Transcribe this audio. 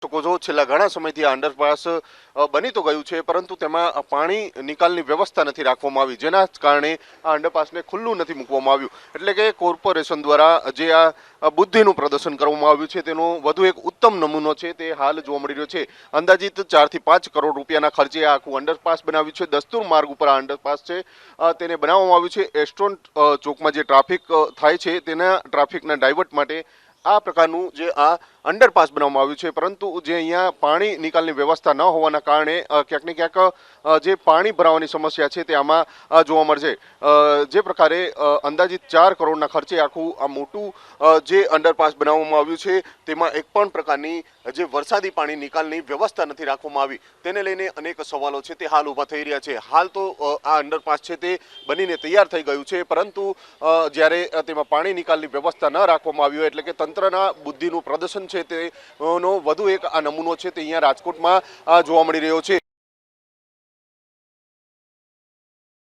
શકો છો છેલ્લા ઘણા સમયથી આ અંડરપાસ બની તો ગયું છે, પરંતુ તેમાં પાણી નિકાલની વ્યવસ્થા નથી રાખવામાં આવી, જેના કારણે આ અંડરપાસને ખુલ્લું નથી મૂકવામાં આવ્યું. એટલે કે કોર્પોરેશન દ્વારા જે આ બુદ્ધિનું પ્રદર્શન કરવામાં આવ્યું છે તેનો વધુ એક ઉત્તમ નમૂનો છે તે હાલ જોવા મળી રહ્યો છે. અંદાજિત 4 થી 5 કરોડ રૂપિયાના ખર્ચે આ આખું અંડરપાસ બનાવ્યું છે. દસ્તુર માર્ગ ઉપર આ અંડરપાસ છે તેને બનાવવામાં આવ્યું છે. એસ્ટ્રોન ચોકમાં જે ટ્રાફિક થાય છે તેના ટ્રાફિકના ડાયવર્ટ માટે આ પ્રકારનું જે આ અંડરપાસ બનાવવામાં આવ્યું છે, પરંતુ જે અહીંયા પાણી નિકાલની વ્યવસ્થા ન હોવાના કારણે ક્યાંક ને ક્યાંક જે પાણી ભરાવાની સમસ્યા છે તે આમાં જોવા મળશે. જે પ્રકારે અંદાજિત 4 કરોડના ખર્ચે આખું આ મોટું જે અંડરપાસ બનાવવામાં આવ્યું છે તેમાં એક પણ પ્રકારની જે વરસાદી પાણી નિકાલની વ્યવસ્થા નથી રાખવામાં આવી, તેને લઈને અનેક સવાલો છે તે હાલ ઊભા થઈ રહ્યા છે. હાલ તો આ અંડરપાસ છે તે બનીને તૈયાર થઈ ગયું છે, પરંતુ જ્યારે તેમાં પાણી નિકાલની વ્યવસ્થા ન રાખવામાં આવી હોય, એટલે કે તંત્રના બુદ્ધિનું પ્રદર્શન છે તેનો વધુ એક આ નમૂનો છે તે અહીંયા રાજકોટમાં જોવા મળી રહ્યો છે.